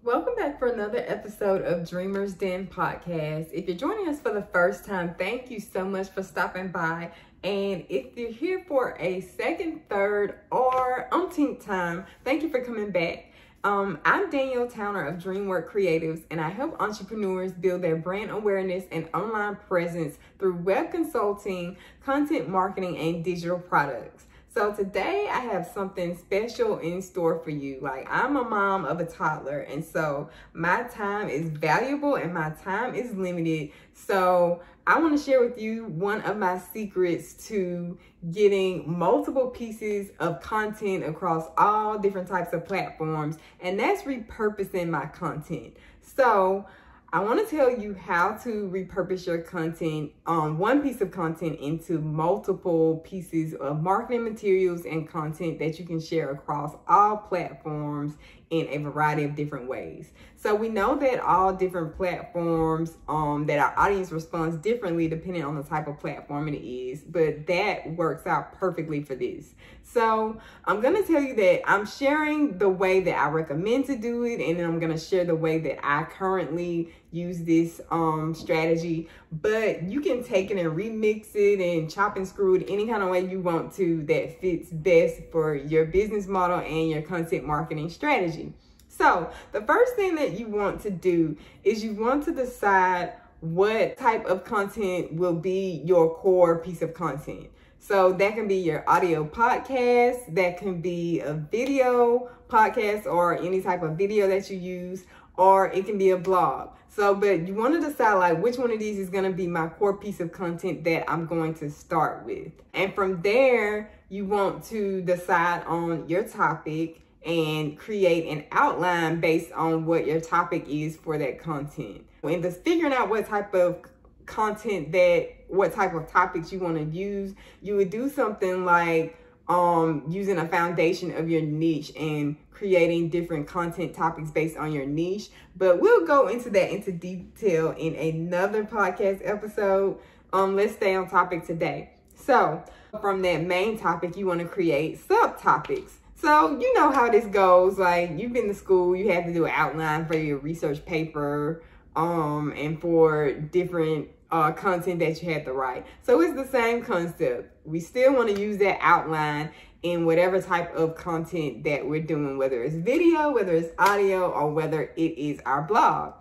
Welcome back for another episode of Dreamers Den Podcast. If you're joining us for the first time, thank you so much for stopping by. And if you're here for a second, third, or umpteenth time, thank you for coming back. I'm Danielle Towner of DreamWork Creatives, and I help entrepreneurs build their brand awareness and online presence through web consulting, content marketing, and digital products. So today I have something special in store for you. Like, I'm a mom of a toddler, and so my time is valuable and my time is limited. So I want to share with you one of my secrets to getting multiple pieces of content across all different types of platforms, and that's repurposing my content. So I want to tell you how to repurpose your content, one piece of content, into multiple pieces of marketing materials and content that you can share across all platforms in a variety of different ways. So we know that all different platforms, that our audience responds differently depending on the type of platform it is, but that works out perfectly for this. So I'm going to tell you that I'm sharing the way that I recommend to do it, and then I'm going to share the way that I currently use this strategy, but you can take it and remix it and chop and screw it any kind of way you want to that fits best for your business model and your content marketing strategy. So the first thing that you want to do is you want to decide what type of content will be your core piece of content. So that can be your audio podcast, that can be a video podcast or any type of video that you use, or it can be a blog. So, but you want to decide like which one of these is going to be my core piece of content that I'm going to start with. And from there, you want to decide on your topic and create an outline based on what your topic is for that content. And just figuring out what type of content what type of topics you want to use, you would do something like using a foundation of your niche and creating different content topics based on your niche. But we'll go into that into detail in another podcast episode. Let's stay on topic today. So from that main topic, you want to create subtopics. So you know how this goes. Like, you've been to school, you have to do an outline for your research paper, and for different content that you had to write. So it's the same concept. We still want to use that outline in whatever type of content that we're doing, whether it's video, whether it's audio, or whether it is our blog.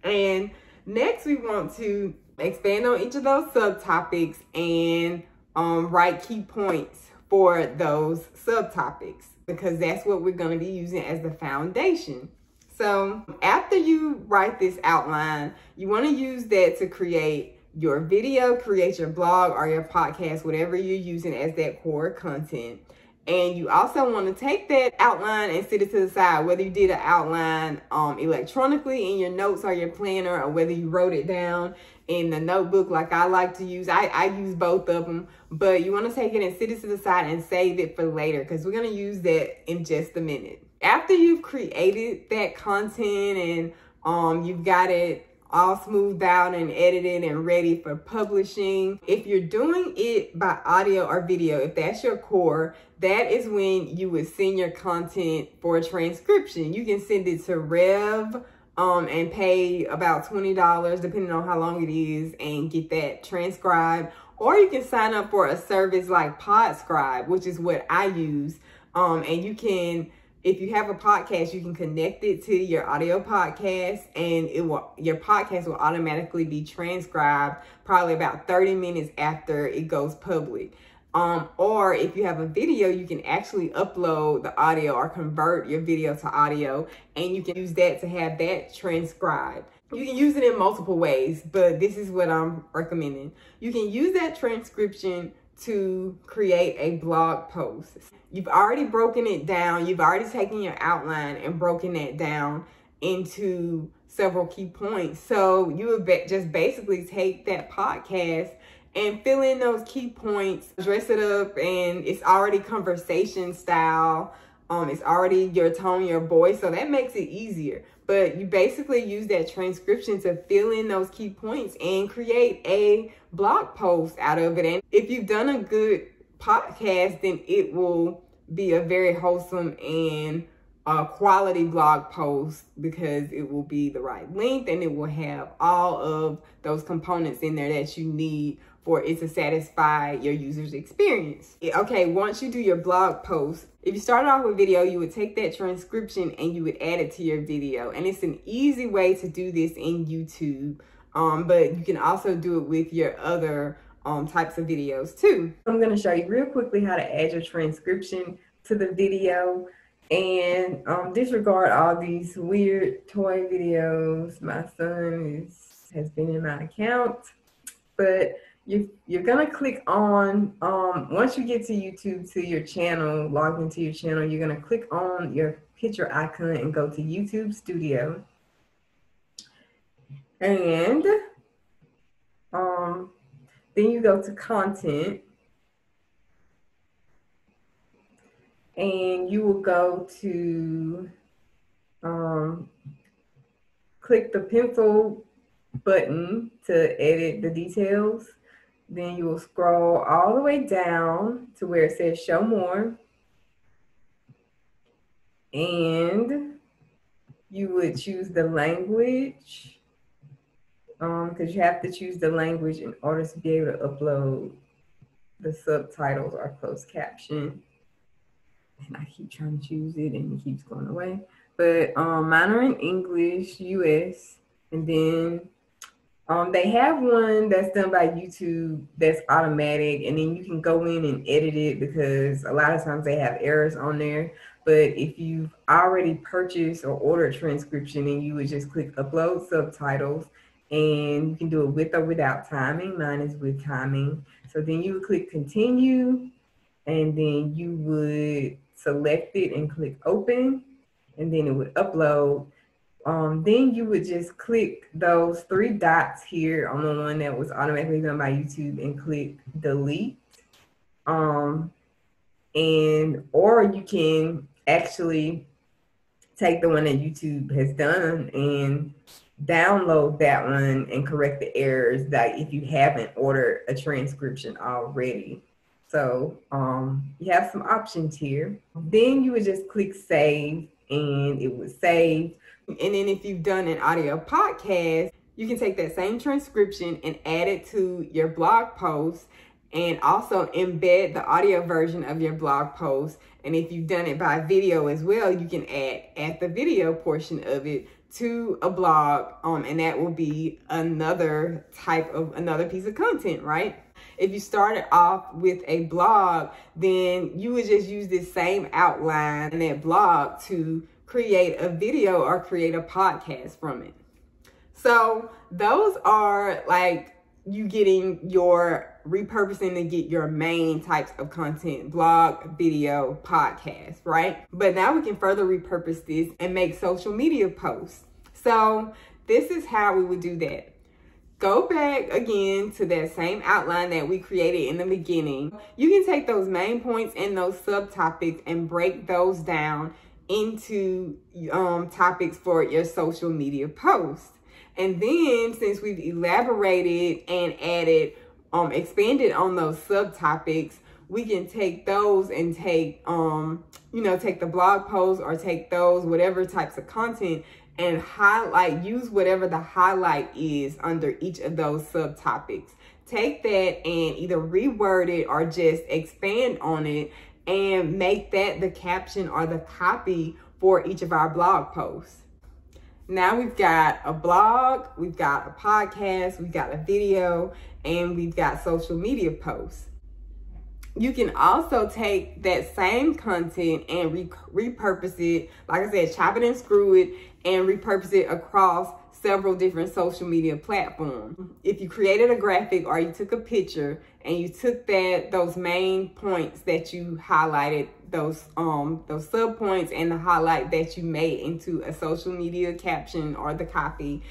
And next, we want to expand on each of those subtopics and write key points for those subtopics, because that's what we're going to be using as the foundation. So after you write this outline, you want to use that to create your video, create your blog or your podcast, whatever you're using as that core content. And you also want to take that outline and set it to the side, whether you did an outline electronically in your notes or your planner, or whether you wrote it down in the notebook like I like to use. I use both of them, but you want to take it and set it to the side and save it for later, because we're going to use that in just a minute. After you've created that content and you've got it all smoothed out and edited and ready for publishing, if you're doing it by audio or video, if that's your core, that is when you would send your content for a transcription. You can send it to Rev and pay about $20 depending on how long it is and get that transcribed. Or you can sign up for a service like Podscribe, which is what I use. And you can, if you have a podcast, you can connect it to your audio podcast, and your podcast will automatically be transcribed probably about 30 minutes after it goes public. Or if you have a video, you can actually upload the audio or convert your video to audio, and you can use that to have that transcribed. You can use it in multiple ways, but this is what I'm recommending. You can use that transcription to create a blog post. You've already broken it down. You've already taken your outline and broken that down into several key points. So you would just basically take that podcast and fill in those key points, dress it up, and it's already conversation style. It's already your tone, your voice, so that makes it easier. But you basically use that transcription to fill in those key points and create a blog post out of it. And if you've done a good podcast, then it will be a very wholesome and quality blog post, because it will be the right length and it will have all of those components in there that you need for it to satisfy your user's experience. Okay, once you do your blog post, if you started off with video, you would take that transcription and you would add it to your video. And it's an easy way to do this in YouTube, but you can also do it with your other types of videos too. I'm gonna show you real quickly how to add your transcription to the video. And disregard all these weird toy videos. My son has been in my account, but you're gonna click on once you get to YouTube, to your channel, log into your channel, you're gonna click on your picture icon and go to YouTube Studio, and then you go to content. And you will go to click the pencil button to edit the details. Then you will scroll all the way down to where it says show more. And you would choose the language, because you have to choose the language in order to be able to upload the subtitles or closed caption. And I keep trying to choose it and it keeps going away. But mine are in English, US. And then they have one that's done by YouTube that's automatic. And then you can go in and edit it, because a lot of times they have errors on there. But if you've already purchased or ordered transcription, then you would just click upload subtitles. And you can do it with or without timing. Mine is with timing. So then you would click continue. And then you would select it and click open, and then it would upload. Then you would just click those 3 dots here on the one that was automatically done by YouTube and click delete. Or you can actually take the one that YouTube has done and download that one and correct the errors, that if you haven't ordered a transcription already. So you have some options here. Then you would just click save and it would save. And then if you've done an audio podcast, you can take that same transcription and add it to your blog post, and also embed the audio version of your blog post. And if you've done it by video as well, you can add the video portion of it to a blog, and that will be another piece of content, right? If you started off with a blog, then you would just use this same outline in that blog to create a video or create a podcast from it. So those are like you getting your repurposing to get your main types of content: blog, video, podcast, right? But now we can further repurpose this and make social media posts. So this is how we would do that. Go back again to that same outline that we created in the beginning. You can take those main points and those subtopics and break those down into topics for your social media posts. And then since we've elaborated and added, expanded on those subtopics, we can take those and take the blog posts or take those, whatever types of content, and use whatever the highlight is under each of those subtopics. Take that and either reword it or just expand on it and make that the caption or the copy for each of our blog posts. Now we've got a blog, we've got a podcast, we've got a video, and we've got social media posts. You can also take that same content and repurpose it, like I said, chop it and screw it, and repurpose it across several different social media platforms. If you created a graphic or you took a picture and you took those main points that you highlighted, those sub points and the highlight that you made into a social media caption or the copy,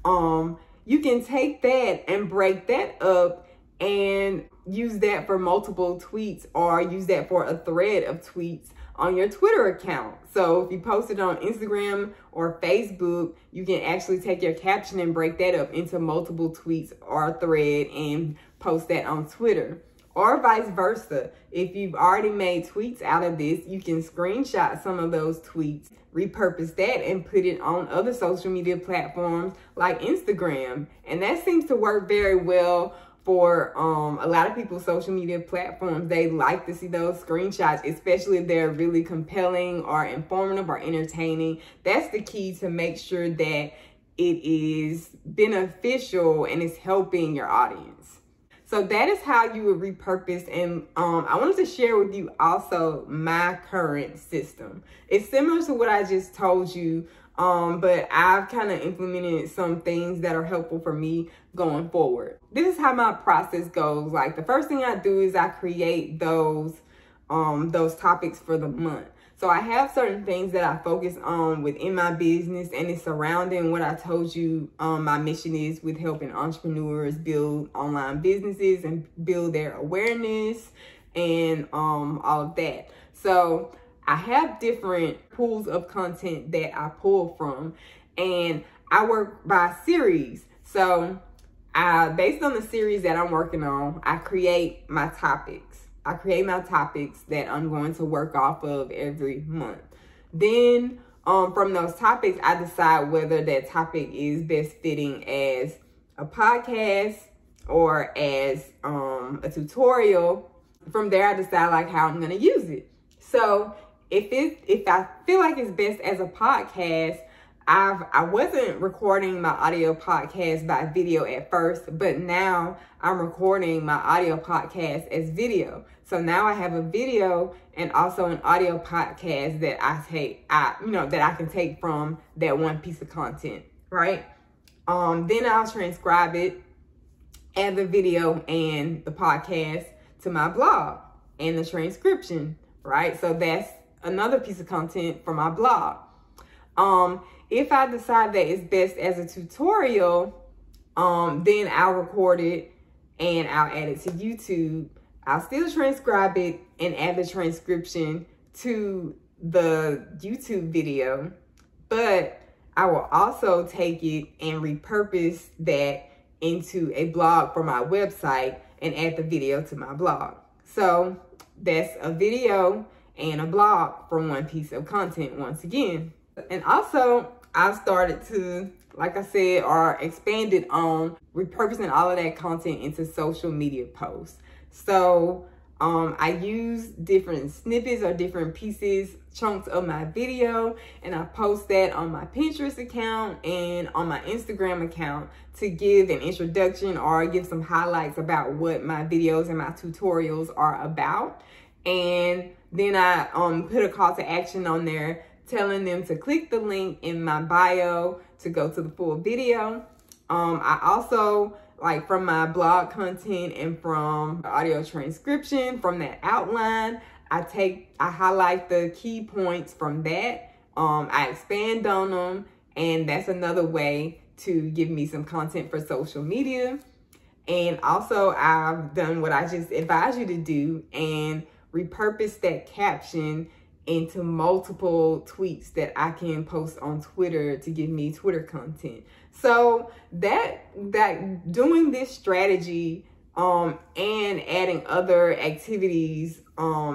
you can take that and break that up and use that for multiple tweets, or use that for a thread of tweets on your Twitter account. So if you post it on Instagram or Facebook, you can actually take your caption and break that up into multiple tweets or a thread and post that on Twitter. Or vice versa. If you've already made tweets out of this, you can screenshot some of those tweets, repurpose that, and put it on other social media platforms like Instagram. And that seems to work very well for a lot of people's social media platforms. They like to see those screenshots, especially if they're really compelling or informative or entertaining. That's the key to make sure that it is beneficial and it's helping your audience. So that is how you would repurpose. And I wanted to share with you also my current system. It's similar to what I just told you, but I've kind of implemented some things that are helpful for me going forward. This is how my process goes. Like, the first thing I do is I create those topics for the month. So I have certain things that I focus on within my business, and it's surrounding what I told you my mission is with helping entrepreneurs build online businesses and build their awareness and all of that. So I have different pools of content that I pull from, and I work by series. So based on the series that I'm working on, I create my topics. I create my topics that I'm going to work off of every month. Then from those topics, I decide whether that topic is best fitting as a podcast or as a tutorial. From there, I decide like how I'm going to use it. So if I feel like it's best as a podcast, I wasn't recording my audio podcast by video at first, but now I'm recording my audio podcast as video. So now I have a video and also an audio podcast that that I can take from that one piece of content, right? Then I'll transcribe it, add the video and the podcast to my blog and the transcription, right? So that's another piece of content for my blog. If I decide that it's best as a tutorial, then I'll record it and I'll add it to YouTube. I'll still transcribe it and add the transcription to the YouTube video, but I will also take it and repurpose that into a blog for my website and add the video to my blog. So that's a video and a blog for one piece of content once again. And also, I've started to, like I said, or expanded on repurposing all of that content into social media posts. So I use different snippets or different pieces, chunks of my video, and I post that on my Pinterest account and on my Instagram account to give an introduction or give some highlights about what my videos and my tutorials are about. And then I put a call to action on there telling them to click the link in my bio to go to the full video. I also, like, from my blog content and from audio transcription, from that outline, I highlight the key points from that. I expand on them, and that's another way to give me some content for social media. And also, I've done what I just advised you to do and repurpose that caption into multiple tweets that I can post on Twitter to give me Twitter content. So that doing this strategy and adding other activities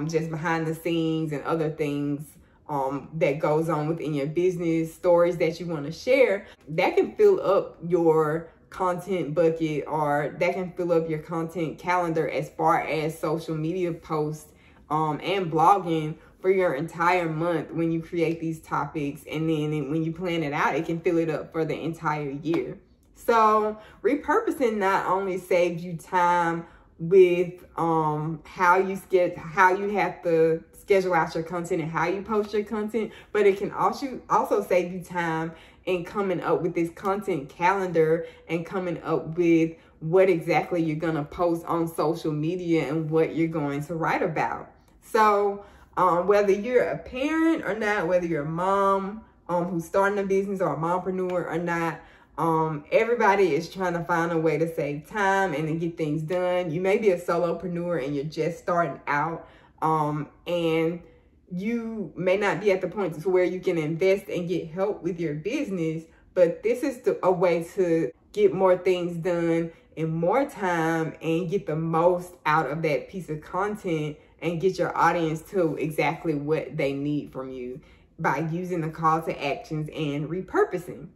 just behind the scenes and other things that goes on within your business, stories that you want to share, that can fill up your content bucket, or that can fill up your content calendar as far as social media posts and blogging for your entire month when you create these topics. And then when you plan it out, it can fill it up for the entire year. So repurposing not only saves you time with how you have to schedule out your content and how you post your content, but it can also save you time in coming up with this content calendar and coming up with what exactly you're going to post on social media and what you're going to write about. So whether you're a parent or not, whether you're a mom who's starting a business or a mompreneur or not, everybody is trying to find a way to save time and to get things done. You may be a solopreneur and you're just starting out, and you may not be at the point to where you can invest and get help with your business, but this is a way to get more things done in more time and get the most out of that piece of content and get your audience to exactly what they need from you by using the call to actions and repurposing.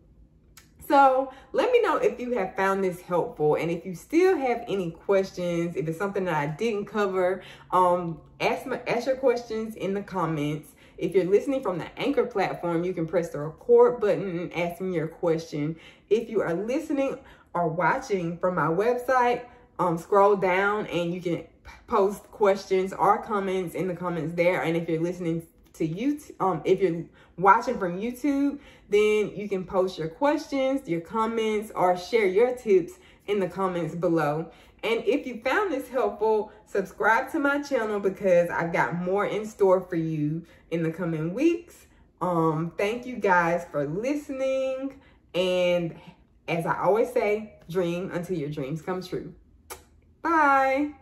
So let me know if you have found this helpful, and if you still have any questions, if it's something that I didn't cover, ask your questions in the comments. If you're listening from the Anchor platform, you can press the record button and ask me your question. If you are listening or watching from my website, scroll down and you can post questions or comments in the comments there. And if you're listening to YouTube, if you're watching from YouTube, then you can post your questions, your comments, or share your tips in the comments below. And if you found this helpful, subscribe to my channel because I've got more in store for you in the coming weeks. Thank you guys for listening. And as I always say, dream until your dreams come true. Bye.